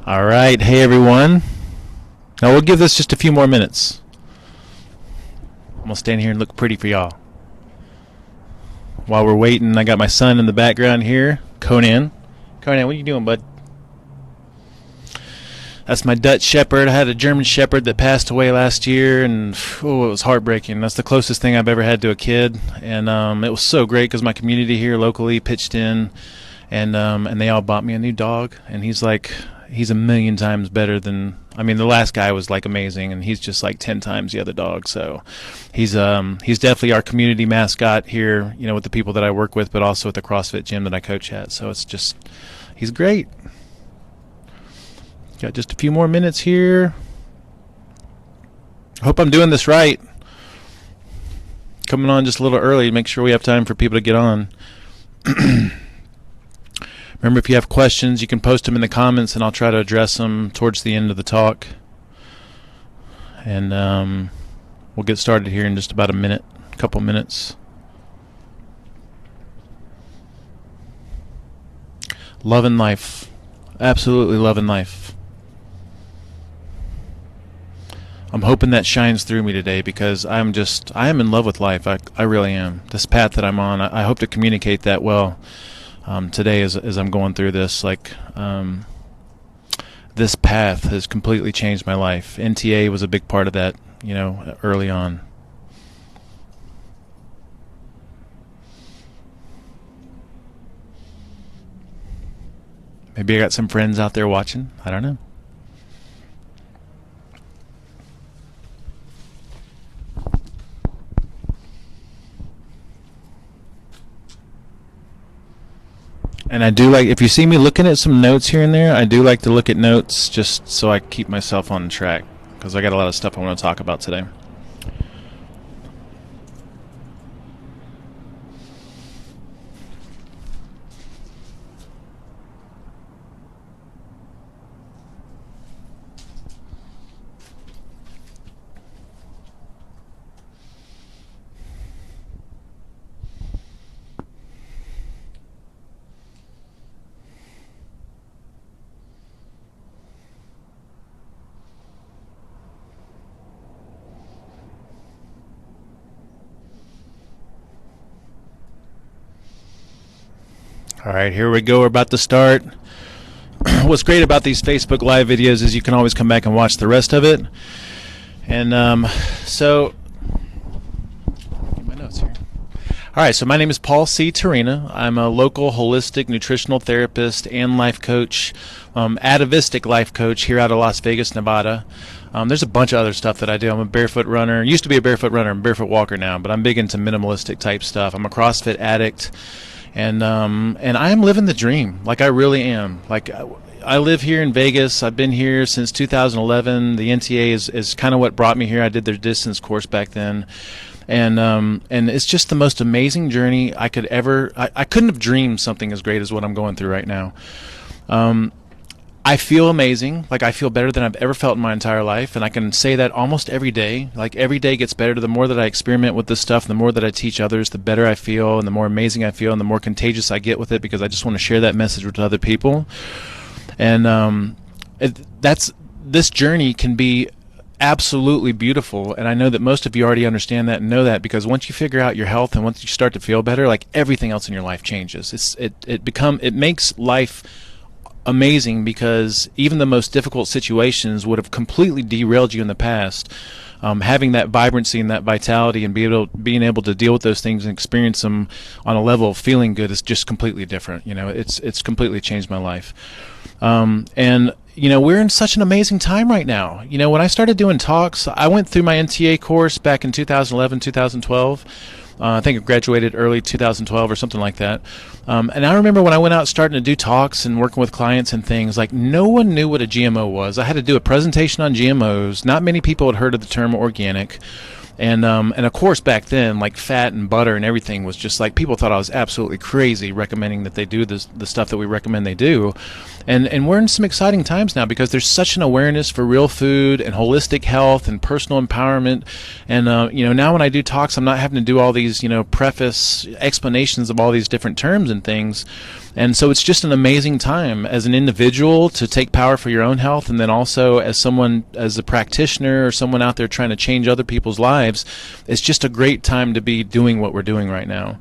All right. Hey, everyone. Now, we'll give this just a few more minutes. I'm going to stand here and look pretty for y'all. While we're waiting, I got my son in the background here, Conan. Conan, what are you doing, bud? That's my Dutch Shepherd. I had a German Shepherd that passed away last year, and it was heartbreaking. That's the closest thing I've ever had to a kid, and it was so great because my community here locally pitched in, and they all bought me a new dog, and he's a million times better than, the last guy was like amazing, and he's just like 10 times the other dog. So he's definitely our community mascot here, with the people that I work with, but also at the CrossFit gym that I coach at. So he's great. Got just a few more minutes here. Hope I'm doing this right. Coming on just a little early to make sure we have time for people to get on. Remember, if you have questions, you can post them in the comments, and I'll try to address them towards the end of the talk. And we'll get started here in just about a couple minutes. Loving life. Absolutely loving life. I'm hoping that shines through me today because I am in love with life. I really am. This path that I'm on, I hope to communicate that well. Today as I'm going through this, this path has completely changed my life. NTA was a big part of that, early on. Maybe I got some friends out there watching. I don't know. And I do if you see me looking at some notes here and there, I do like to look at notes just so I keep myself on track because I got a lot of stuff I want to talk about today. All right, here we go. We're about to start. What's great about these Facebook Live videos is you can always come back and watch the rest of it. And get my notes here. All right, so my name is Paul C. Tarina. I'm a local holistic nutritional therapist and life coach, atavistic life coach here out of Las Vegas, Nevada. There's a bunch of other stuff that I do. I'm a barefoot runner. Used to be a barefoot runner. I'm a barefoot walker now, but I'm big into minimalistic type stuff. I'm a CrossFit addict. And I am living the dream. I really am. I live here in Vegas. I've been here since 2011. The NTA is kind of what brought me here. I did their distance course back then. And it's just the most amazing journey I could ever. I couldn't have dreamed something as great as what I'm going through right now. I feel amazing. I feel better than I've ever felt in my entire life, and I can say that almost every day. Every day gets better. The more that I experiment with this stuff, the more that I teach others, the better I feel, and the more amazing I feel, and the more contagious I get with it because I just want to share that message with other people. And this journey can be absolutely beautiful, and I know that most of you already understand that and know that because once you figure out your health and once you start to feel better, everything else in your life changes. It makes life amazing because even the most difficult situations would have completely derailed you in the past. Having that vibrancy and that vitality and being able to deal with those things and experience them on a level of feeling good is just completely different. It's completely changed my life. We're in such an amazing time right now. When I started doing talks, I went through my NTA course back in 2011, 2012. I think I graduated early 2012 or something like that. And I remember when I went out starting to do talks and working with clients and things, no one knew what a GMO was. I had to do a presentation on GMOs. Not many people had heard of the term organic. And of course back then, like fat and butter and everything was just like, people thought I was absolutely crazy recommending that they do this, the stuff that we recommend they do. And we're in some exciting times now because there's such an awareness for real food and holistic health and personal empowerment. And now when I do talks, I'm not having to do all these preface explanations of all these different terms and things. And so it's just an amazing time as an individual to take power for your own health, and then also as someone, as a practitioner or someone out there trying to change other people's lives. It's just a great time to be doing what we're doing right now.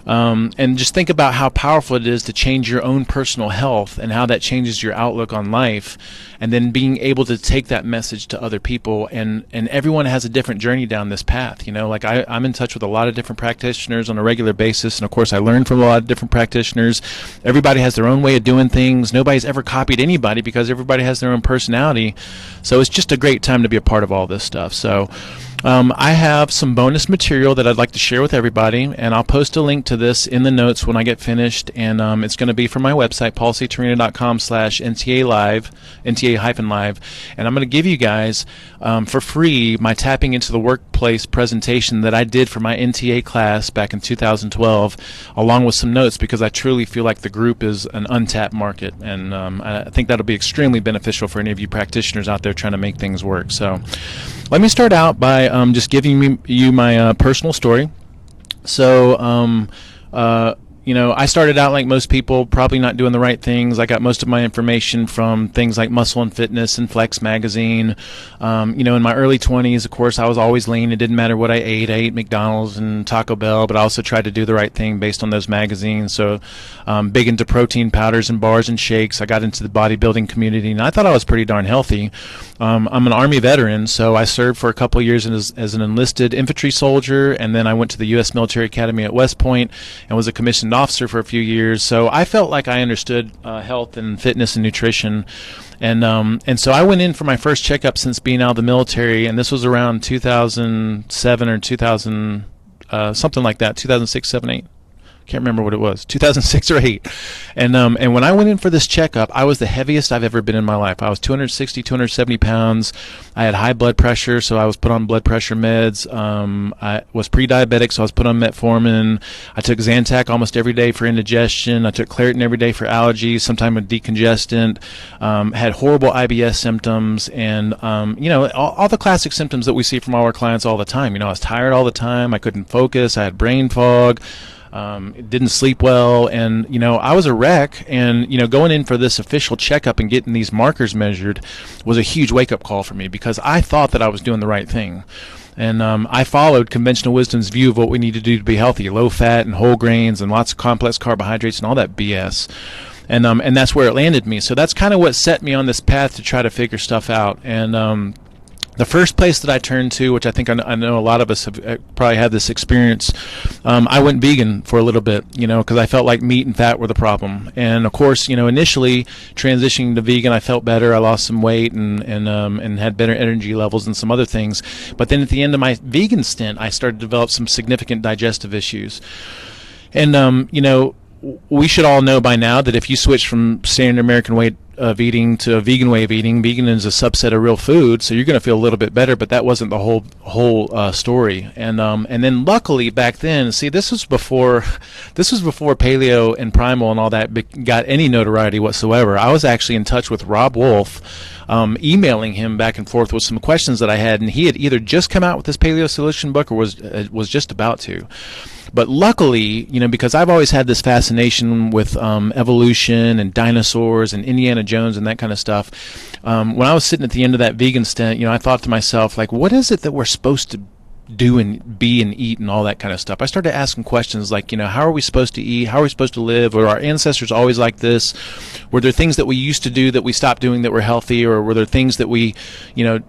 And just think about how powerful it is to change your own personal health and how that changes your outlook on life, and then being able to take that message to other people. And everyone has a different journey down this path. Like I'm in touch with a lot of different practitioners on a regular basis, and of course I learn from a lot of different practitioners. Everybody has their own way of doing things. Nobody's ever copied anybody because everybody has their own personality. So it's just a great time to be a part of all this stuff. So I have some bonus material that I'd like to share with everybody, and I'll post a link to this in the notes when I get finished, and it's going to be from my website, paulctorino.com/NTA-live, NTA-live, and I'm going to give you guys for free my Tapping into the Workplace presentation that I did for my NTA class back in 2012, along with some notes, because I truly feel like the group is an untapped market, and I think that'll be extremely beneficial for any of you practitioners out there trying to make things work. So let me start out by just giving you my personal story. So, I started out like most people, probably not doing the right things. I got most of my information from things like Muscle and Fitness and Flex magazine. In my early 20s, of course, I was always lean. It didn't matter what I ate McDonald's and Taco Bell, but I also tried to do the right thing based on those magazines. So big into protein powders and bars and shakes. I got into the bodybuilding community, and I thought I was pretty darn healthy. I'm an Army veteran, so I served for a couple of years as an enlisted infantry soldier, and then I went to the U.S. Military Academy at West Point and was a commissioned officer for a few years. So I felt like I understood health and fitness and nutrition, and so I went in for my first checkup since being out of the military, and this was around 2007 or 2000 something like that, 2006, 7, 8. Can't remember what it was, 2006 or 8. And when I went in for this checkup, I was the heaviest I've ever been in my life. I was 260, 270 pounds. I had high blood pressure, so I was put on blood pressure meds. I was pre-diabetic, so I was put on metformin. I took Zantac almost every day for indigestion. I took Claritin every day for allergies, sometimes a decongestant. Had horrible IBS symptoms, and all the classic symptoms that we see from all our clients all the time. I was tired all the time. I couldn't focus. I had brain fog. Didn't sleep well, and I was a wreck. And going in for this official checkup and getting these markers measured was a huge wake-up call for me, because I thought that I was doing the right thing. And I followed conventional wisdom's view of what we need to do to be healthy: low fat and whole grains and lots of complex carbohydrates and all that BS. And that's where it landed me. So that's kind of what set me on this path to try to figure stuff out. And the first place that I turned to, which I think I know a lot of us have probably had this experience, I went vegan for a little bit, because I felt like meat and fat were the problem. And of course, initially transitioning to vegan, I felt better. I lost some weight and had better energy levels and some other things. But then at the end of my vegan stint, I started to develop some significant digestive issues. And we should all know by now that if you switch from standard American way of eating to a vegan way of eating, vegan is a subset of real food, so you're going to feel a little bit better. But that wasn't the whole story. And then luckily back then, see, this was before paleo and primal and all that got any notoriety whatsoever. I was actually in touch with Rob Wolf, emailing him back and forth with some questions that I had, and he had either just come out with this Paleo Solution book or was just about to. But luckily, because I've always had this fascination with evolution and dinosaurs and Indiana Jones and that kind of stuff, when I was sitting at the end of that vegan stint, I thought to myself, like, what is it that we're supposed to do and be and eat and all that kind of stuff? I started asking questions like, how are we supposed to eat? How are we supposed to live? Were our ancestors always like this? Were there things that we used to do that we stopped doing that were healthy, or were there things that we do now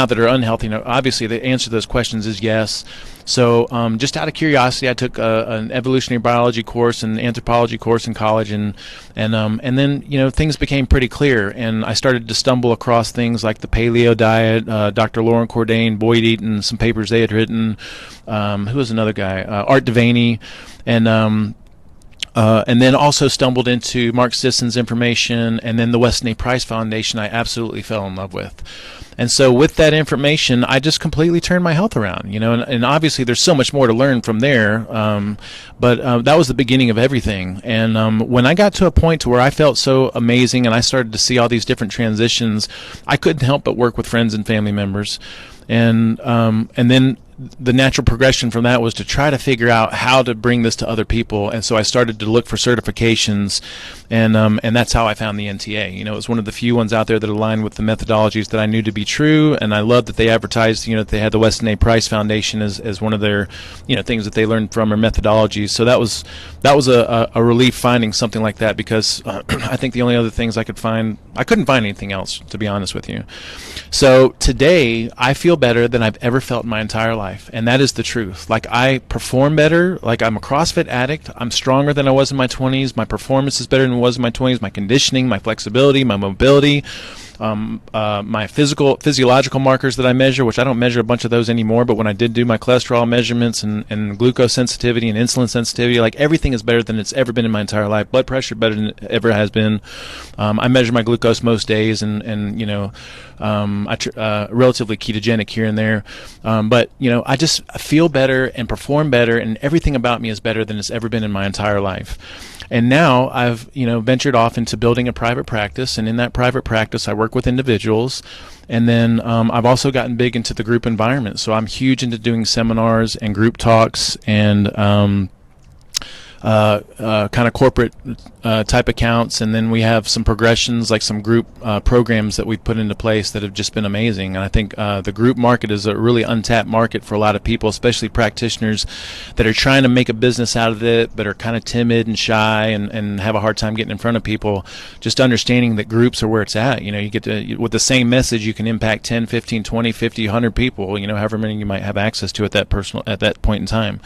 that are unhealthy? Obviously the answer to those questions is yes. So just out of curiosity, I took an evolutionary biology course and anthropology course in college, and then things became pretty clear, and I started to stumble across things like the paleo diet, Dr. Lauren Cordain, Boyd Eaton, some papers they had written. Who was another guy? Art Devaney, and And then also stumbled into Mark Sisson's information, and then the Weston A. Price Foundation I absolutely fell in love with. And so with that information, I just completely turned my health around, and obviously there's so much more to learn from there. But that was the beginning of everything. And when I got to a point to where I felt so amazing and I started to see all these different transitions, I couldn't help but work with friends and family members. And then the natural progression from that was to try to figure out how to bring this to other people. And so I started to look for certifications, and that's how I found the NTA. It was one of the few ones out there that aligned with the methodologies that I knew to be true. And I loved that they advertised, that they had the Weston A. Price Foundation as one of their, things that they learned from or methodologies. So that was a relief finding something like that, because I think the only other things I couldn't find anything else, to be honest with you. So today I feel better than I've ever felt in my entire life. And that is the truth. Like, I perform better. Like, I'm a CrossFit addict. I'm stronger than I was in my 20s. My performance is better than it was in my 20s. My conditioning, my flexibility, my mobility, my physiological markers that I measure, which I don't measure a bunch of those anymore, but when I did do my cholesterol measurements and glucose sensitivity and insulin sensitivity, like, everything is better than it's ever been in my entire life. Blood pressure better than it ever has been. I measure my glucose most days, and relatively ketogenic here and there. But I just feel better and perform better, and everything about me is better than it's ever been in my entire life. And now I've, ventured off into building a private practice, and in that private practice I work with individuals. And then I've also gotten big into the group environment. So I'm huge into doing seminars and group talks and kind of corporate type accounts, and then we have some progressions, like some group programs that we've put into place that have just been amazing. And I think the group market is a really untapped market for a lot of people, especially practitioners that are trying to make a business out of it but are kind of timid and shy and have a hard time getting in front of people. Just understanding that groups are where it's at. You get to, with the same message, you can impact 10, 15, 20, 50, 100 people, however many you might have access to at that point in time.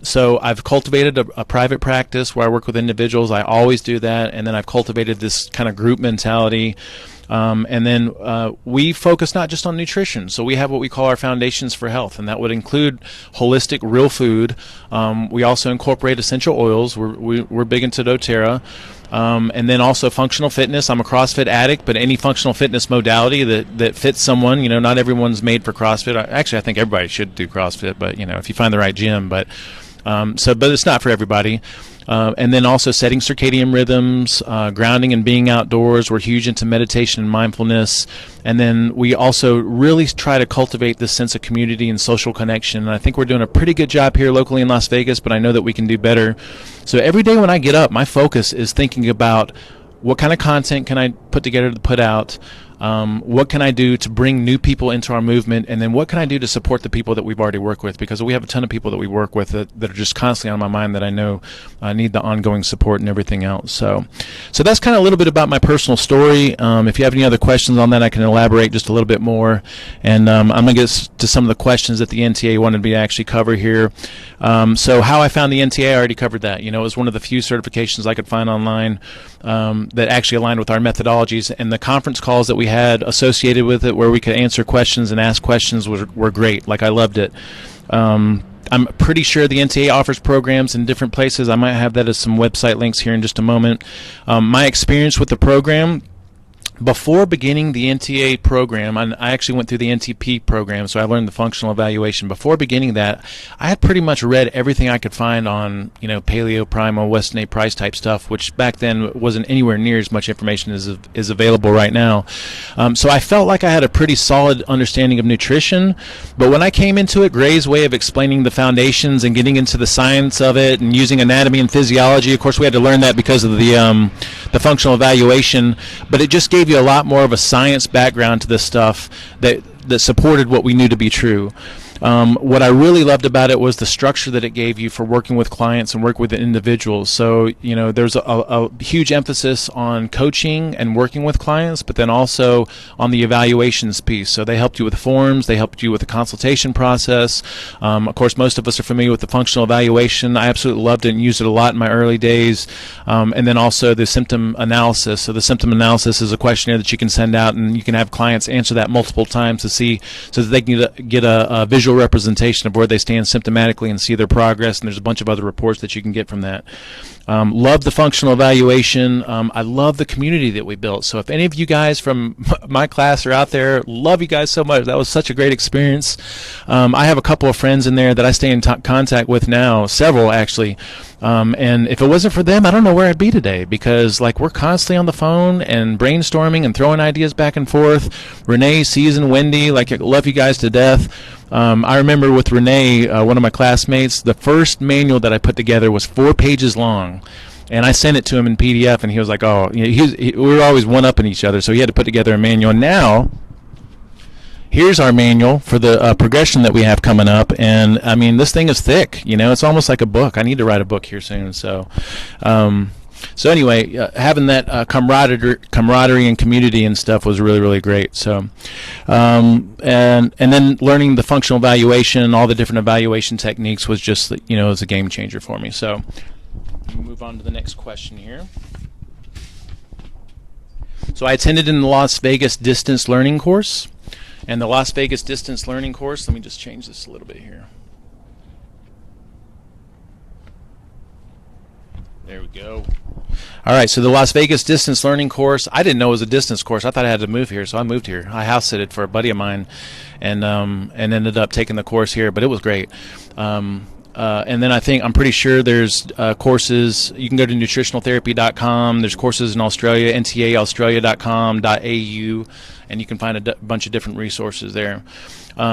So I've cultivated a private practice where I work with individuals. I always do that. And then I've cultivated this kind of group mentality. And then we focus not just on nutrition. So we have what we call our foundations for health, and that would include holistic, real food. We also incorporate essential oils. We're big into doTERRA. And then also functional fitness. I'm a CrossFit addict, but any functional fitness modality that fits someone. Not everyone's made for CrossFit. Actually, I think everybody should do CrossFit, but if you find the right gym. But it's not for everybody. And then also setting circadian rhythms, grounding and being outdoors. We're huge into meditation and mindfulness. And then we also really try to cultivate this sense of community and social connection. And I think we're doing a pretty good job here locally in Las Vegas, but I know that we can do better. So every day when I get up, my focus is thinking about what kind of content can I put together to put out. What can I do to bring new people into our movement, and then what can I do to support the people that we've already worked with, because we have a ton of people that we work with that are just constantly on my mind that I know need the ongoing support and everything else. So that's kind of a little bit about my personal story. If you have any other questions on that, I can elaborate just a little bit more, and I'm going to get to some of the questions that the NTA wanted me to actually cover here. So how I found the NTA, I already covered that. It was one of the few certifications I could find online that actually aligned with our methodologies, and the conference calls that we had associated with it where we could answer questions and ask questions were great. Like, I loved it. I'm pretty sure the NTA offers programs in different places. I might have that as some website links here in just a moment. My experience with the program, before beginning the NTA program, I actually went through the NTP program, so I learned the functional evaluation. Before beginning that, I had pretty much read everything I could find on, paleo, primal, Weston A. Price type stuff, which back then wasn't anywhere near as much information as is available right now. So I felt like I had a pretty solid understanding of nutrition, but when I came into it, Gray's way of explaining the foundations and getting into the science of it and using anatomy and physiology, of course we had to learn that because of the functional evaluation, but it just gave you a lot more of a science background to this stuff that supported what we knew to be true. What I really loved about it was the structure that it gave you for working with clients and work with individuals. So, there's a huge emphasis on coaching and working with clients, but then also on the evaluations piece. So they helped you with forms, they helped you with the consultation process. Of course, most of us are familiar with the functional evaluation. I absolutely loved it and used it a lot in my early days. And then also the symptom analysis. So the symptom analysis is a questionnaire that you can send out, and you can have clients answer that multiple times to see, so that they can get a visual visual representation of where they stand symptomatically and see their progress, and there's a bunch of other reports that you can get from that. Love the functional evaluation. I love the community that we built. So if any of you guys from my class are out there, love you guys so much. That was such a great experience. I have a couple of friends in there that I stay in contact with now, several actually. And if it wasn't for them, I don't know where I'd be today, because like we're constantly on the phone and brainstorming and throwing ideas back and forth. Renee, Season, Wendy, like I love you guys to death. I remember with Renee, one of my classmates, the first manual that I put together was 4 pages long. And I sent it to him in PDF, and he was like, oh, we were always one-upping each other, so he had to put together a manual. Now, here's our manual for the progression that we have coming up. And, I mean, this thing is thick. It's almost like a book. I need to write a book here soon. So anyway, having that camaraderie and community and stuff was really, really great. So, and then learning the functional evaluation and all the different evaluation techniques was just, was a game changer for me. So we'll move on to the next question here. So I attended in the Las Vegas distance learning course. And the Las Vegas distance learning course, let me just change this a little bit here. There we go. All right, so the Las Vegas distance learning course, I didn't know it was a distance course. I thought I had to move here, so I moved here. I house sitted for a buddy of mine, and ended up taking the course here, but it was great. And then I'm pretty sure there's courses. You can go to nutritionaltherapy.com. There's courses in Australia, NTA australia.com.au, and you can find a bunch of different resources there.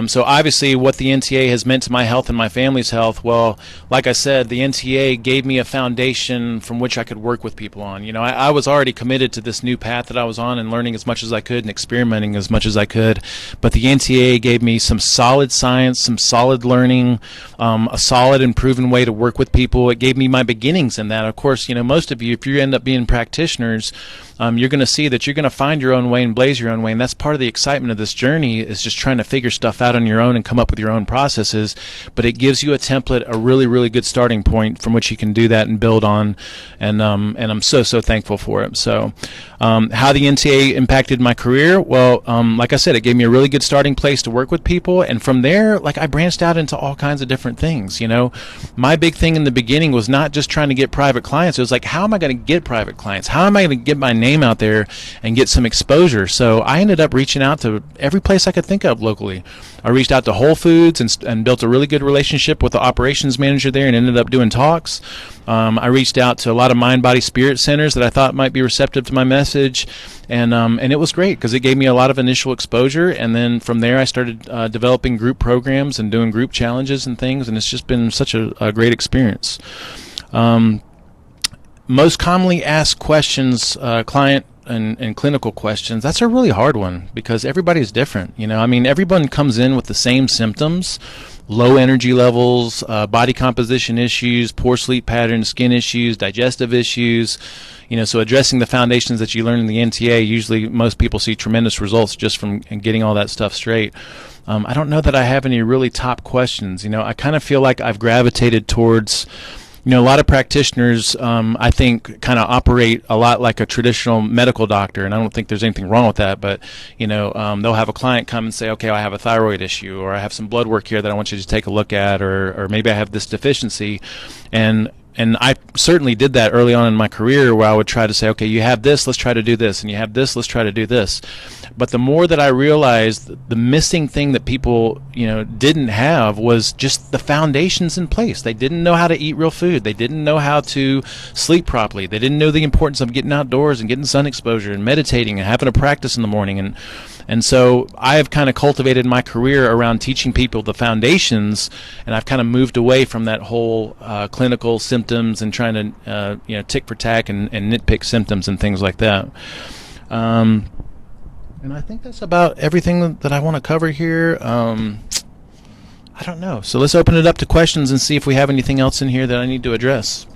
So obviously what the NTA has meant to my health and my family's health, well, like I said, the NTA gave me a foundation from which I could work with people on. I was already committed to this new path that I was on and learning as much as I could and experimenting as much as I could. But the NTA gave me some solid science, some solid learning, a solid and proven way to work with people. It gave me my beginnings in that. Of course, most of you, if you end up being practitioners, you're going to see that you're going to find your own way and blaze your own way, and that's part of the excitement of this journey, is just trying to figure stuff out on your own and come up with your own processes. But it gives you a template, a really, really good starting point from which you can do that and build on, and I'm so thankful for it. So how the NTA impacted my career, well, like I said, it gave me a really good starting place to work with people, and from there, like, I branched out into all kinds of different things. My big thing in the beginning was not just trying to get private clients. It was like, how am I going to get private clients? How am I going to get my name out there and get some exposure? So I ended up reaching out to every place I could think of locally. I reached out to Whole Foods and built a really good relationship with the operations manager there and ended up doing talks. I reached out to a lot of mind, body, spirit centers that I thought might be receptive to my message, and it was great because it gave me a lot of initial exposure. And then from there, I started developing group programs and doing group challenges and things, and it's just been such a great experience. Most commonly asked questions, client and clinical questions, that's a really hard one because everybody's different. Everyone comes in with the same symptoms: low energy levels, body composition issues, poor sleep patterns, skin issues, digestive issues. So addressing the foundations that you learn in the NTA, usually most people see tremendous results just from getting all that stuff straight. I don't know that I have any really top questions. I kind of feel like I've gravitated towards, a lot of practitioners, I think, kind of operate a lot like a traditional medical doctor, and I don't think there's anything wrong with that, but, they'll have a client come and say, okay, I have a thyroid issue, or I have some blood work here that I want you to take a look at, or maybe I have this deficiency, and I certainly did that early on in my career, where I would try to say, okay, you have this, let's try to do this, and you have this, let's try to do this. But the more that I realized, the missing thing that people, didn't have was just the foundations in place. They didn't know how to eat real food. They didn't know how to sleep properly. They didn't know the importance of getting outdoors and getting sun exposure and meditating and having a practice in the morning. And so I have kind of cultivated my career around teaching people the foundations, and I've kind of moved away from that whole clinical symptoms and trying to, tick for tack and nitpick symptoms and things like that. And I think that's about everything that I want to cover here. I don't know. So let's open it up to questions and see if we have anything else in here that I need to address.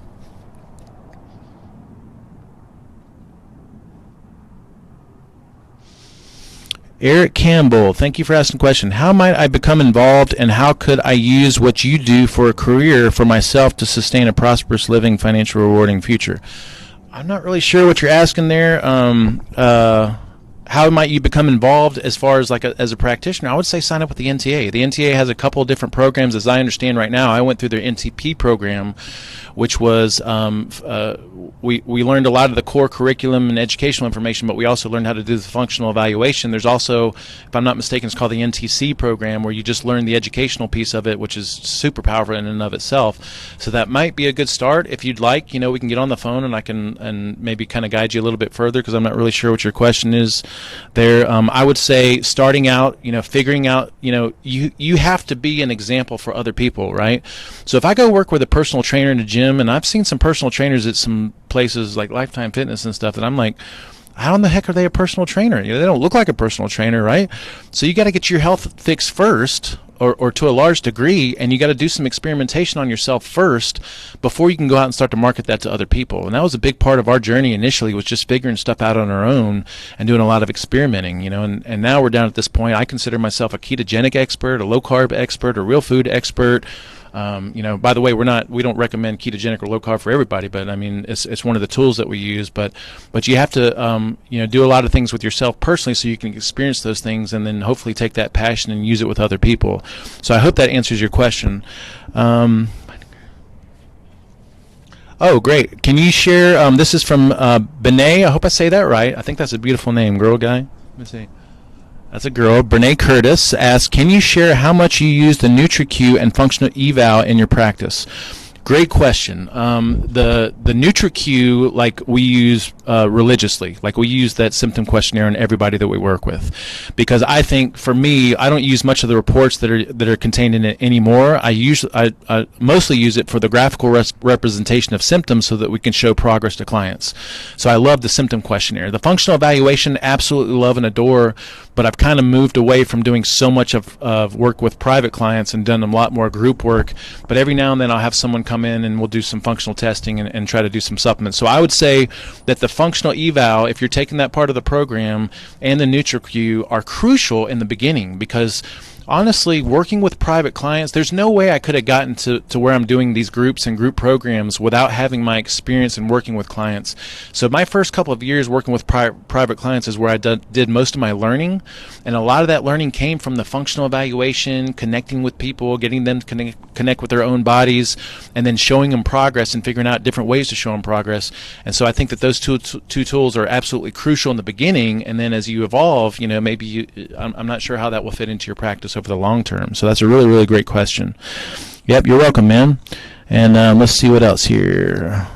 Eric Campbell, thank you for asking a question. How might I become involved, and how could I use what you do for a career for myself to sustain a prosperous living, financial rewarding future? I'm not really sure what you're asking there. how might you become involved as far as like as a practitioner? I would say sign up with the NTA. The NTA has a couple of different programs, as I understand right now. I went through their NTP program, which was we learned a lot of the core curriculum and educational information, but we also learned how to do the functional evaluation. There's also, if I'm not mistaken, it's called the NTC program, where you just learn the educational piece of it, which is super powerful in and of itself. So that might be a good start. If you'd like, we can get on the phone and I can and maybe kind of guide you a little bit further, because I'm not really sure what your question is there. I would say starting out, figuring out, you have to be an example for other people, right? So if I go work with a personal trainer in a gym, and I've seen some personal trainers at some places like Lifetime Fitness and stuff, that I'm like, how in the heck are they a personal trainer? They don't look like a personal trainer, right? So you got to get your health fixed first, or to a large degree, and you got to do some experimentation on yourself first before you can go out and start to market that to other people. And that was a big part of our journey initially, was just figuring stuff out on our own and doing a lot of experimenting, and now we're down at this point. I consider myself a ketogenic expert, a low carb expert, a real food expert. By the way, we don't recommend ketogenic or low carb for everybody, but I mean, it's one of the tools that we use, but you have to, do a lot of things with yourself personally so you can experience those things and then hopefully take that passion and use it with other people. So I hope that answers your question. Oh, great. Can you share, this is from Benet. I hope I say that right. I think that's a beautiful name, girl guy. Let me see. That's a girl. Brene Curtis asks, can you share how much you use the NutriQ and functional eval in your practice? Great question. The NutriQ, like we use religiously, like we use that symptom questionnaire on everybody that we work with, because I think for me, I don't use much of the reports that are contained in it anymore. I mostly use it for the graphical representation of symptoms so that we can show progress to clients. So I love the symptom questionnaire. The functional evaluation, absolutely love and adore, but I've kind of moved away from doing so much of work with private clients and done a lot more group work. But every now and then I'll have someone come in and we'll do some functional testing and try to do some supplements. So I would say that the functional eval, if you're taking that part of the program, and the NutriQ are crucial in the beginning, because honestly, working with private clients, there's no way I could have gotten to where I'm doing these groups and group programs without having my experience in working with clients. So my first couple of years working with private clients is where I did most of my learning, and a lot of that learning came from the functional evaluation, connecting with people, getting them to connect with their own bodies, and then showing them progress and figuring out different ways to show them progress. And so I think that those two tools are absolutely crucial in the beginning, and then as you evolve, I'm not sure how that will fit into your practice over the long term. So that's a really, really great question. Yep, you're welcome, man. And let's see what else here.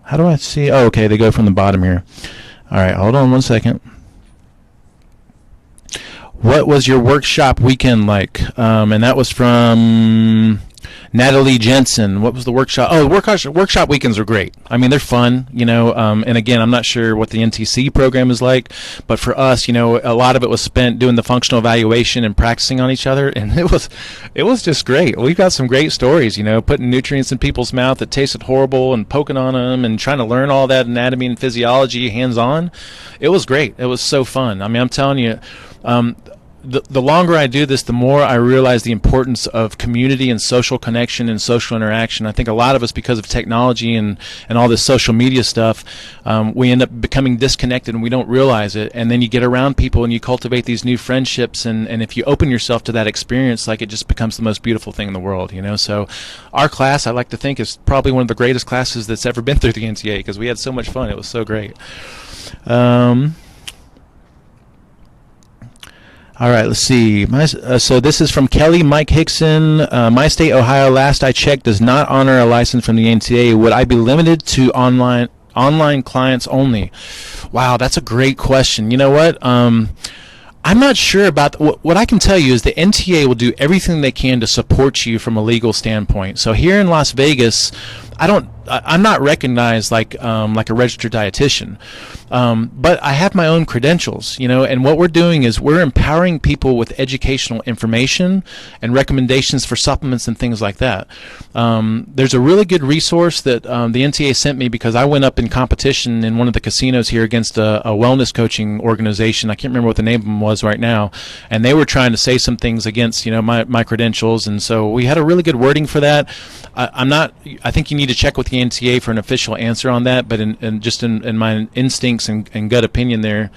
How do I see? Oh, okay, they go from the bottom here. All right, hold on one second. What was your workshop weekend like? And that was from Natalie Jensen. What was the workshop? Oh, workshop weekends are great. I mean, they're fun, and again, I'm not sure what the NTC program is like, but for us, a lot of it was spent doing the functional evaluation and practicing on each other, and it was just great. We've got some great stories, putting nutrients in people's mouth that tasted horrible and poking on them and trying to learn all that anatomy and physiology hands-on. It was great. It was so fun. I mean, I'm telling you, the longer I do this, the more I realize the importance of community and social connection and social interaction. I think a lot of us, because of technology and all this social media stuff, we end up becoming disconnected and we don't realize it. And then you get around people and you cultivate these new friendships. And if you open yourself to that experience, like, it just becomes the most beautiful thing in the world, So our class, I like to think, is probably one of the greatest classes that's ever been through the NTA, because we had so much fun. It was so great. All right, let's see. So this is from Kelly Mike Hickson. My state, Ohio, last I checked, does not honor a license from the NTA. Would I be limited to online clients only? Wow, that's a great question. You know what? I'm not sure about what I can tell you is the NTA will do everything they can to support you from a legal standpoint. So here in Las Vegas, I'm not recognized like a registered dietitian, but I have my own credentials, and what we're doing is we're empowering people with educational information and recommendations for supplements and things like that. There's a really good resource that the NTA sent me, because I went up in competition in one of the casinos here against a wellness coaching organization. I can't remember what the name of them was right now, and they were trying to say some things against my credentials, and so we had a really good wording for that. I think you need to check with the the NTA for an official answer on that, but in my instincts and gut opinion there,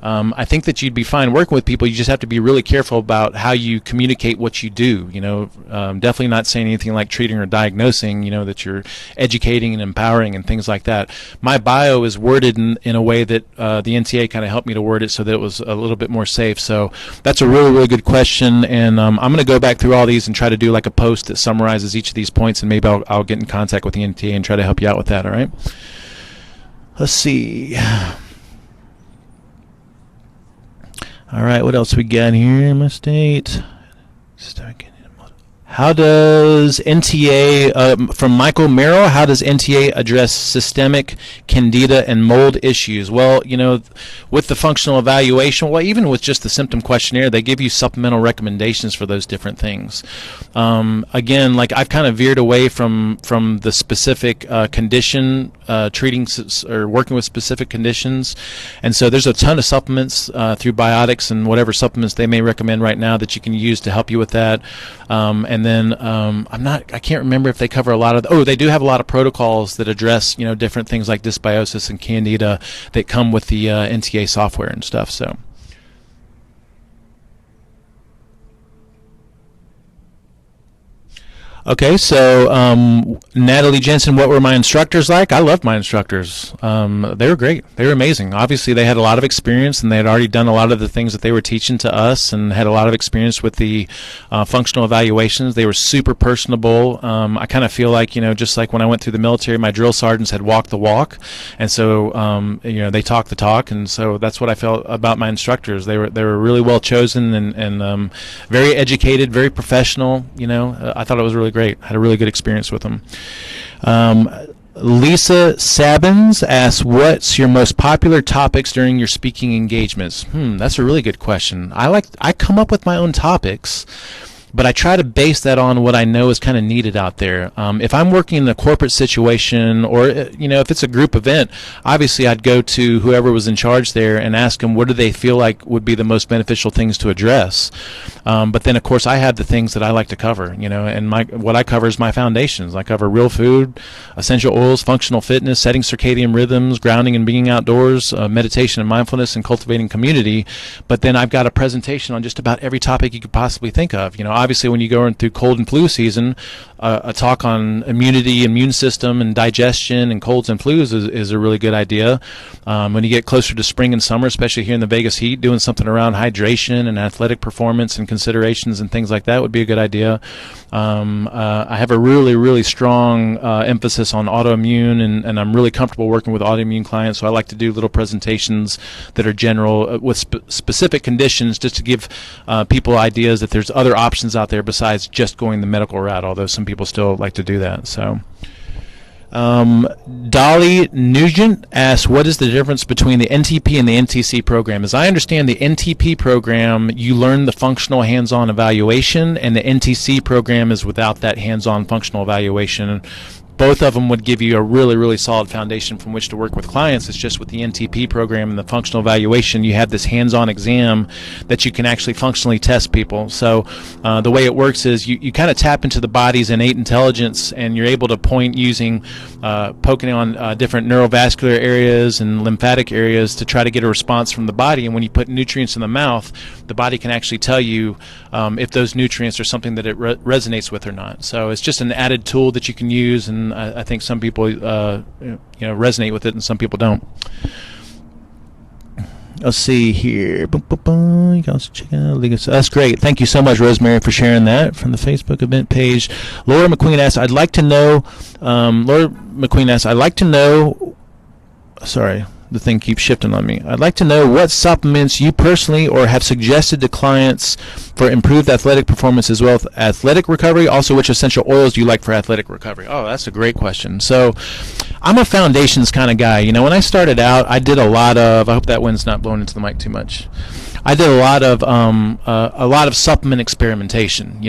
I think that you'd be fine working with people. You just have to be really careful about how you communicate what you do. Definitely not saying anything like treating or diagnosing, that you're educating and empowering and things like that. My bio is worded in a way that the NTA kind of helped me to word it so that it was a little bit more safe. So that's a really, really good question. And I'm going to go back through all these and try to do like a post that summarizes each of these points, and maybe I'll get in contact with the NTA and try to help you out with that. All right. Let's see. All right, what else we got here in my state? How does NTA, from Michael Merrill, how does NTA address systemic candida and mold issues? Well, with the functional evaluation, well, even with just the symptom questionnaire, they give you supplemental recommendations for those different things. Again, like I've kind of veered away from the specific condition, treating or working with specific conditions. And so there's a ton of supplements through Biotics and whatever supplements they may recommend right now that you can use to help you with that. And then I can't remember if they cover a lot of, they do have a lot of protocols that address, different things like dysbiosis and candida that come with the NTA software and stuff. So. Okay, so Natalie Jensen, what were my instructors like? I loved my instructors. They were great. They were amazing. Obviously, they had a lot of experience, and they had already done a lot of the things that they were teaching to us and had a lot of experience with the functional evaluations. They were super personable. I kind of feel like, just like when I went through the military, my drill sergeants had walked the walk, and so, they talked the talk, and so that's what I felt about my instructors. They were really well chosen and very educated, very professional. I thought it was really great. I had a really good experience with them. Lisa Sabins asks, what's your most popular topics during your speaking engagements? That's a really good question. I come up with my own topics, but I try to base that on what I know is kind of needed out there. If I'm working in a corporate situation, or if it's a group event, obviously I'd go to whoever was in charge there and ask them what do they feel like would be the most beneficial things to address. But then of course I have the things that I like to cover, and what I cover is my foundations. I cover real food, essential oils, functional fitness, setting circadian rhythms, grounding and being outdoors, meditation and mindfulness, and cultivating community. But then I've got a presentation on just about every topic you could possibly think of. Obviously, when you go through cold and flu season, a talk on immunity, immune system, and digestion, and colds and flus is a really good idea. When you get closer to spring and summer, especially here in the Vegas heat, doing something around hydration and athletic performance and considerations and things like that would be a good idea. I have a really, really strong emphasis on autoimmune, and I'm really comfortable working with autoimmune clients, so I like to do little presentations that are general with specific conditions, just to give people ideas that there's other options out there besides just going the medical route, although some people still like to do that. So Dolly Nugent asks, what is the difference between the NTP and the NTC program? As I understand, the NTP program, you learn the functional hands-on evaluation, and the NTC program is without that hands-on functional evaluation. Both of them would give you a really, really solid foundation from which to work with clients. It's just with the NTP program and the functional evaluation, you have this hands-on exam that you can actually functionally test people. So the way it works is you kind of tap into the body's innate intelligence, and you're able to point using poking on different neurovascular areas and lymphatic areas to try to get a response from the body. And when you put nutrients in the mouth, the body can actually tell you if those nutrients are something that it resonates with or not. So it's just an added tool that you can use, and I think some people resonate with it and some people don't. Let's see here. You guys check out. That's great. Thank you so much, Rosemary, for sharing that from the Facebook event page. Laura McQueen asks, I'd like to know. Sorry, the thing keeps shifting on me. I'd like to know what supplements you personally or have suggested to clients for improved athletic performance as well as athletic recovery. Also, which essential oils do you like for athletic recovery? Oh, that's a great question. So I'm a foundations kind of guy. When I started out, I did a lot of, I hope that wind's not blowing into the mic too much. I did a lot of supplement experimentation,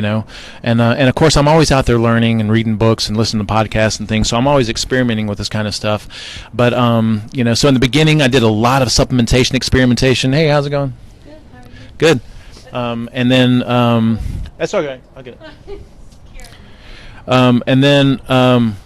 and of course I'm always out there learning and reading books and listening to podcasts and things. So I'm always experimenting with this kind of stuff. But so in the beginning I did a lot of supplementation experimentation. Hey, how's it going? Good. How are you? Good. And then that's okay. I'll get it. And then,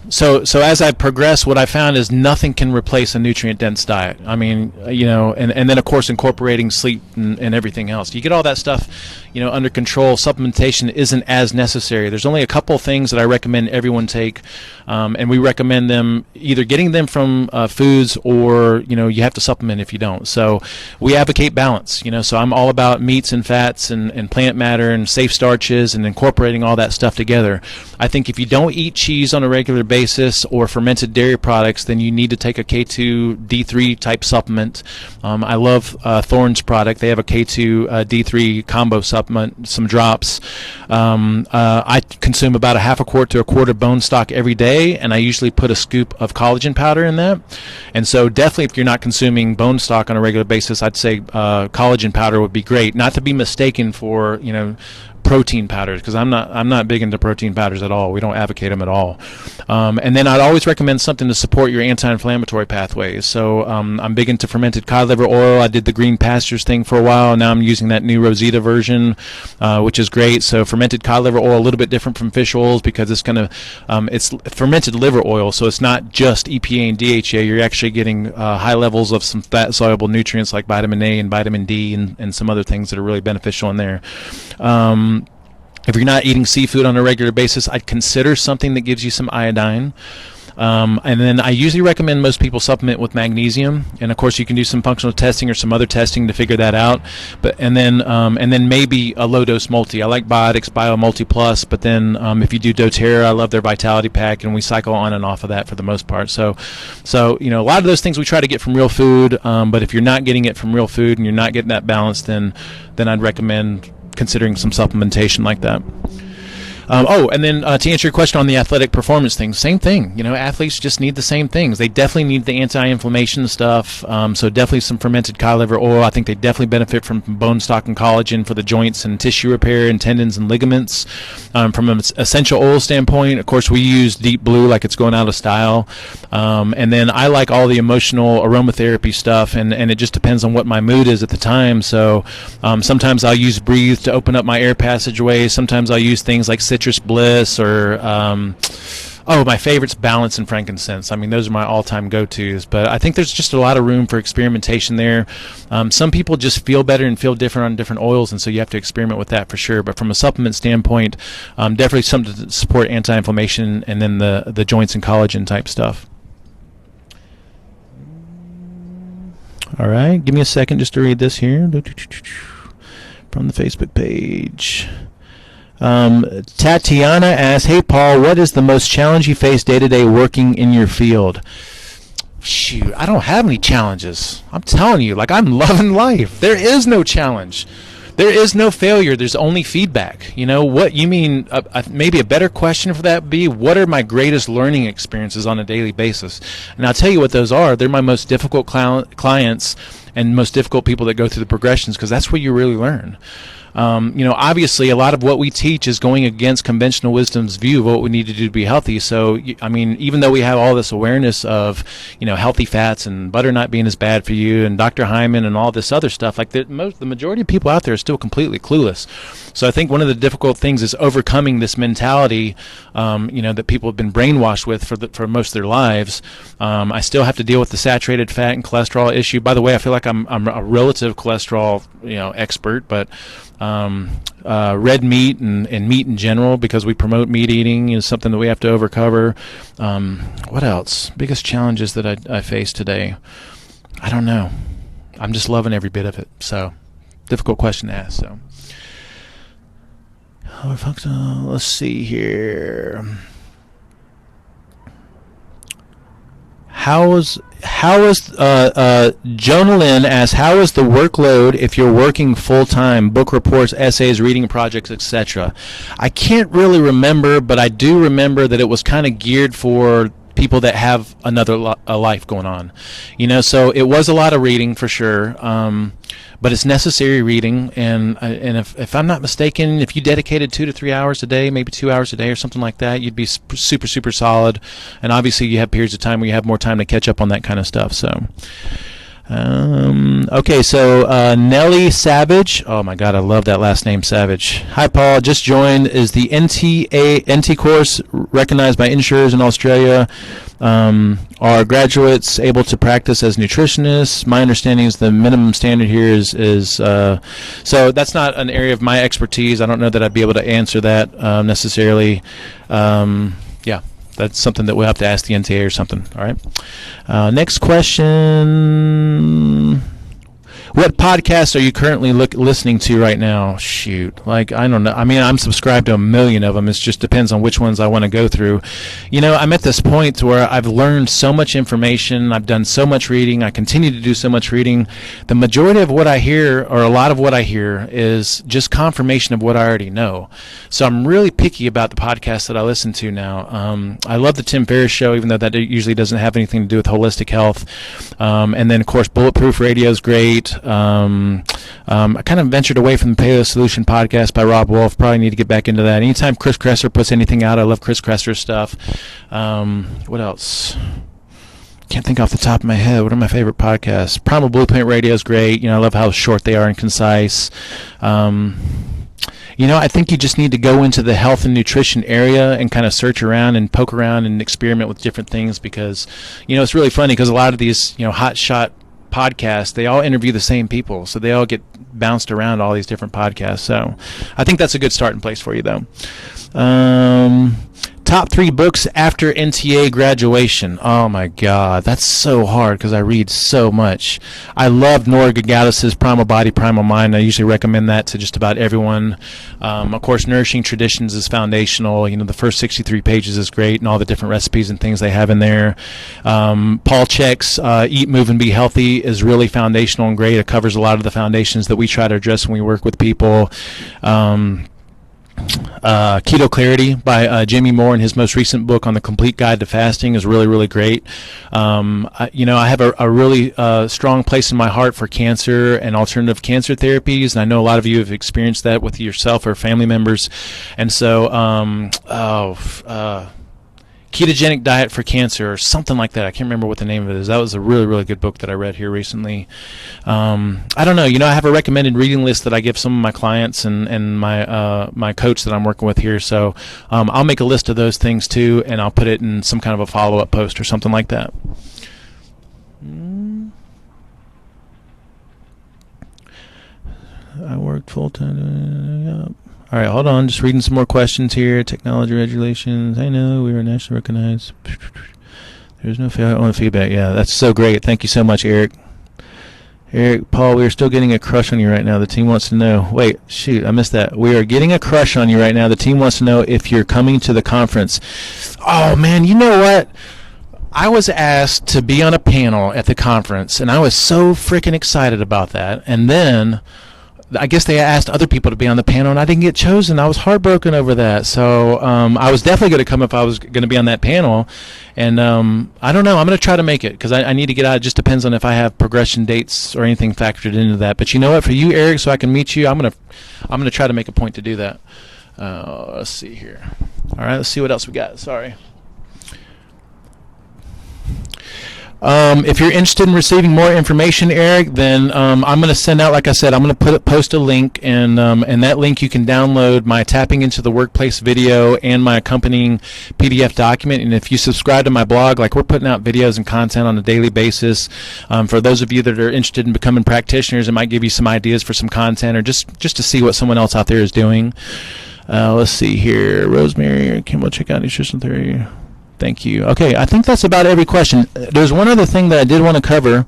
so as I progress, what I found is nothing can replace a nutrient-dense diet. I mean, and then of course incorporating sleep and everything else. You get all that stuff, under control. Supplementation isn't as necessary. There's only a couple things that I recommend everyone take, and we recommend them either getting them from foods or you have to supplement if you don't. So we advocate balance. So I'm all about meats and fats and plant matter and safe starches and incorporating all that stuff together. I think if you don't eat cheese on a regular basis or fermented dairy products, then you need to take a K2 D3 type supplement. I love Thorne's product. They have a K2 D3 combo supplement, some drops. I consume about a half a quart to a quart of bone stock every day, and I usually put a scoop of collagen powder in that. And so definitely if you're not consuming bone stock on a regular basis, I'd say collagen powder would be great. Not to be mistaken for, protein powders, because I'm not big into protein powders at all. We don't advocate them at all. And then I'd always recommend something to support your anti-inflammatory pathways. So I'm big into fermented cod liver oil. I did the green pastures thing for a while. Now I'm using that new Rosita version, which is great. So fermented cod liver oil, a little bit different from fish oils because it's it's fermented liver oil, so it's not just EPA and DHA. You're actually getting high levels of some fat-soluble nutrients like vitamin A and vitamin D and some other things that are really beneficial in there. If you're not eating seafood on a regular basis, I'd consider something that gives you some iodine. And then I usually recommend most people supplement with magnesium, and of course you can do some functional testing or some other testing to figure that out. And then maybe a low dose multi. I like Biotics Bio Multi Plus, but then if you do doTERRA, I love their Vitality Pack, and we cycle on and off of that for the most part. So a lot of those things we try to get from real food, but if you're not getting it from real food and you're not getting that balance, then I'd recommend considering some supplementation like that. And then to answer your question on the athletic performance things, same thing. Athletes just need the same things. They definitely need the anti-inflammation stuff. So definitely some fermented cod liver oil. I think they definitely benefit from bone stock and collagen for the joints and tissue repair and tendons and ligaments. From an essential oil standpoint, of course, we use Deep Blue like it's going out of style. And then I like all the emotional aromatherapy stuff, and it just depends on what my mood is at the time. So sometimes I'll use Breathe to open up my air passageways. Sometimes I'll use things like Citrus Bliss or my favorite's Balance and Frankincense. I mean, those are my all-time go-tos, but I think there's just a lot of room for experimentation there. Some people just feel better and feel different on different oils, and so you have to experiment with that for sure. But from a supplement standpoint, definitely something to support anti-inflammation and then the joints and collagen type stuff. All right, give me a second just to read this here from the Facebook page. Tatiana asks, "Hey Paul, what is the most challenge you face day to day working in your field?" Shoot, I don't have any challenges. I'm telling you, I'm loving life. There is no challenge. There is no failure. There's only feedback. What you mean? Maybe a better question for that would be, what are my greatest learning experiences on a daily basis? And I'll tell you what those are. They're my most difficult clients and most difficult people that go through the progressions, because that's where you really learn. Obviously a lot of what we teach is going against conventional wisdom's view of what we need to do to be healthy. So, even though we have all this awareness of, healthy fats and butter not being as bad for you and Dr. Hyman and all this other stuff, the majority of people out there are still completely clueless. So I think one of the difficult things is overcoming this mentality, that people have been brainwashed with for most of their lives. I still have to deal with the saturated fat and cholesterol issue. By the way, I feel like I'm a relative cholesterol, expert, but red meat and meat in general, because we promote meat eating, is something that we have to overcome. What else? Biggest challenges that I face today? I don't know. I'm just loving every bit of it. So, difficult question to ask. So, let's see here. How is Jonah Lynn asks, how is the workload if you're working full-time, book reports, essays, reading projects, etc.? I can't really remember, but I do remember that it was kind of geared for people that have another life going on. So it was a lot of reading for sure, but it's necessary reading. And if I'm not mistaken, if you dedicated 2 to 3 hours a day, maybe 2 hours a day or something like that, you'd be super, super solid. And obviously you have periods of time where you have more time to catch up on that kind of stuff. So Okay, so Nellie Savage. Oh my God, I love that last name, Savage. Hi, Paul. Just joined. Is the NT course recognized by insurers in Australia? Are graduates able to practice as nutritionists? My understanding is the minimum standard here is so that's not an area of my expertise. I don't know that I'd be able to answer that necessarily. Yeah. That's something that we'll have to ask the NTA or something. All right. Next question. What podcasts are you currently listening to right now? Shoot. Like, I don't know. I mean, I'm subscribed to a million of them. It just depends on which ones I want to go through. You know, I'm at this point where I've learned so much information. I've done so much reading. I continue to do so much reading. The majority of what I hear, or a lot of what I hear, is just confirmation of what I already know. So I'm really picky about the podcasts that I listen to now. I love the Tim Ferriss show, even though that usually doesn't have anything to do with holistic health. And then, of course, Bulletproof Radio is great. I kind of ventured away from the Paleo Solution podcast by Rob Wolf. Probably need to get back into that. Anytime Chris Kresser puts anything out, I love Chris Kresser's stuff. What else? Can't think off the top of my head. What are my favorite podcasts? Primal Blueprint Radio is great. You know, I love how short they are and concise. You know, I think you just need to go into the health and nutrition area and kind of search around and poke around and experiment with different things, because, you know, it's really funny because a lot of these, you know, hot shot podcasts, they all interview the same people, so they all get bounced around all these different podcasts. So I think that's a good starting place for you, though. Top 3 books after NTA graduation. Oh my God, that's so hard because I read so much. I love Nora Gagalis' Primal Body, Primal Mind. I usually recommend that to just about everyone. Of course, Nourishing Traditions is foundational. You know, the first 63 pages is great, and all the different recipes and things they have in there. Paul Chek's Eat, Move, and Be Healthy is really foundational and great. It covers a lot of the foundations that we try to address when we work with people. Keto Clarity by Jimmy Moore, in his most recent book on the Complete Guide to Fasting, is really, really great. I have a really strong place in my heart for cancer and alternative cancer therapies, and I know a lot of you have experienced that with yourself or family members. And so, Ketogenic Diet for Cancer, or something like that. I can't remember what the name of it is. That was a really, really good book that I read here recently. I don't know. You know, I have a recommended reading list that I give some of my clients and my coach that I'm working with here. So I'll make a list of those things too, and I'll put it in some kind of a follow-up post or something like that. I worked full-time. All right, hold on. Just reading some more questions here. Technology regulations. I know we were nationally recognized. There's no feedback. Yeah, that's so great. Thank you so much, Eric. Eric, Paul, we are still getting a crush on you right now. The team wants to know. Wait, shoot, I missed that. We are getting a crush on you right now. The team wants to know if you're coming to the conference. Oh, man, you know what? I was asked to be on a panel at the conference, and I was so freaking excited about that. And then I guess they asked other people to be on the panel, and I didn't get chosen. I was heartbroken over that. So I was definitely going to come if I was going to be on that panel. And I don't know. I'm going to try to make it because I need to get out. It just depends on if I have progression dates or anything factored into that. But you know what? For you, Eric, so I can meet you, I'm going to try to make a point to do that. Let's see here. All right, let's see what else we got. Sorry. If you're interested in receiving more information, Eric, then I'm going to send out, like I said, I'm going to post a link, and that link you can download my Tapping into the Workplace video and my accompanying PDF document. And if you subscribe to my blog, like, we're putting out videos and content on a daily basis. For those of you that are interested in becoming practitioners, it might give you some ideas for some content, or just to see what someone else out there is doing. Let's see here. Rosemary, Kimball, check out Nutrition Theory. Thank you. Okay, I think that's about every question. There's one other thing that I did want to cover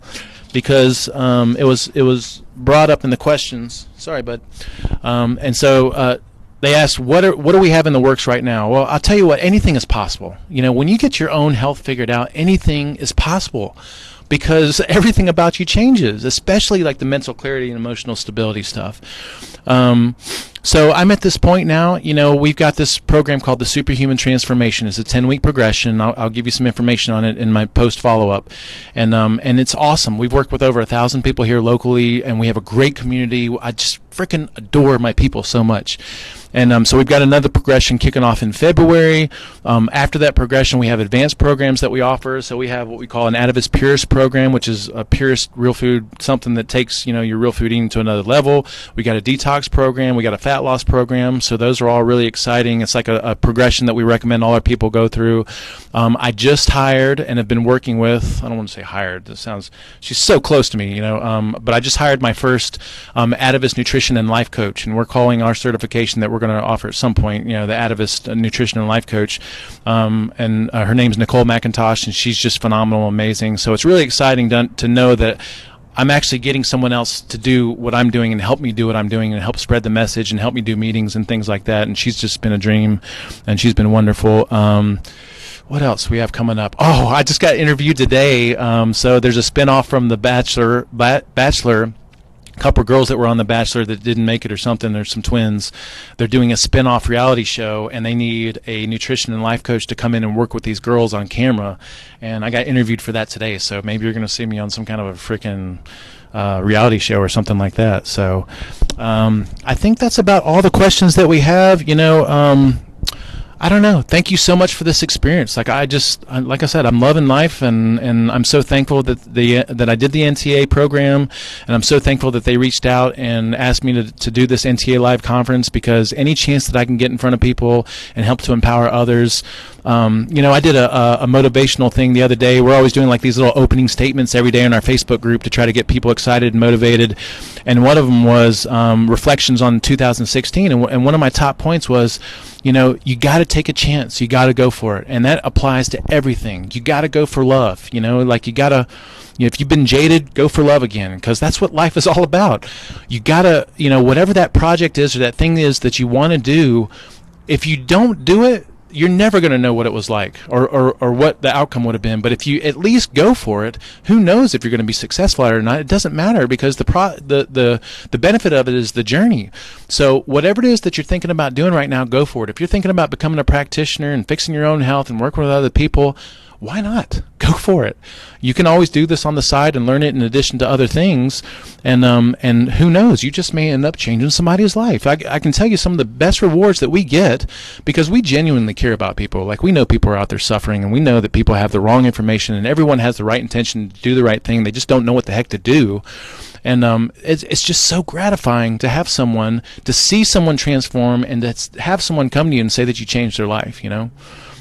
because it was brought up in the questions. Sorry, bud. And so they asked, what do we have in the works right now? Well, I'll tell you what, anything is possible. You know, when you get your own health figured out, anything is possible, because everything about you changes, especially like the mental clarity and emotional stability stuff. So I'm at this point now. We've got this program called the Superhuman Transformation. It's a 10-week progression. I'll give you some information on it in my post follow-up, and it's awesome. We've worked with over 1,000 people here locally, and we have a great community. I just freaking adore my people so much. And so we've got another progression kicking off in February. After that progression, we have advanced programs that we offer. So we have what we call an Atavist Purist program, which is a purist real food, something that takes your real food eating to another level. We got a detox program. We got a fat loss program. So those are all really exciting. It's like a progression that we recommend all our people go through. I just hired and have been working with, I don't want to say hired, that sounds, she's so close to me, but I just hired my first Atavist nutrition and life coach, and we're calling our certification that we're going to offer at some point, the Atavist nutrition and life coach, and her name's Nicole McIntosh, and she's just phenomenal, amazing. So it's really exciting to know that I'm actually getting someone else to do what I'm doing and help me do what I'm doing and help spread the message and help me do meetings and things like that. And she's just been a dream, and she's been wonderful. What else we have coming up? Oh, I just got interviewed today. So there's a spinoff from The Bachelor. Couple girls that were on The Bachelor that didn't make it or something. There's some twins. They're doing a spin-off reality show, and they need a nutrition and life coach to come in and work with these girls on camera. And I got interviewed for that today, so maybe you're going to see me on some kind of a freaking reality show or something like that. So I think that's about all the questions that we have. I don't know. Thank you so much for this experience. Like I said, I'm loving life, and I'm so thankful that I did the NTA program, and I'm so thankful that they reached out and asked me to do this NTA live conference, because any chance that I can get in front of people and help to empower others. I did a motivational thing the other day. We're always doing like these little opening statements every day in our Facebook group to try to get people excited and motivated. And one of them was reflections on 2016. And one of my top points was, you got to take a chance. You got to go for it. And that applies to everything. You got to go for love. Like you got to, if you've been jaded, go for love again, because that's what life is all about. You got to, whatever that project is or that thing is that you want to do, if you don't do it, you're never going to know what it was like or what the outcome would have been. But if you at least go for it, who knows if you're going to be successful at it or not? It doesn't matter, because the benefit of it is the journey. So whatever it is that you're thinking about doing right now, go for it. If you're thinking about becoming a practitioner and fixing your own health and working with other people, why not? Go for it. You can always do this on the side and learn it in addition to other things, and who knows, you just may end up changing somebody's life. I can tell you some of the best rewards that we get, because we genuinely care about people. Like, we know people are out there suffering, and we know that people have the wrong information, and everyone has the right intention to do the right thing. They just don't know what the heck to do. And it's just so gratifying to have someone, to see someone transform, and to have someone come to you and say that you changed their life,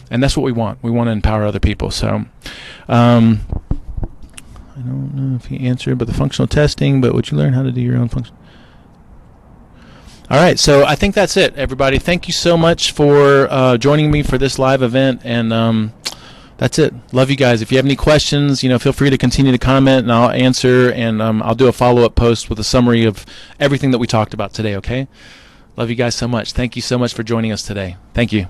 And that's what we want. We want to empower other people. So I don't know if he answered, but the functional testing, but would you learn how to do your own function? All right, so I think that's it, everybody. Thank you so much for joining me for this live event, and that's it. Love you guys. If you have any questions, feel free to continue to comment, and I'll answer, and I'll do a follow-up post with a summary of everything that we talked about today, okay? Love you guys so much. Thank you so much for joining us today. Thank you.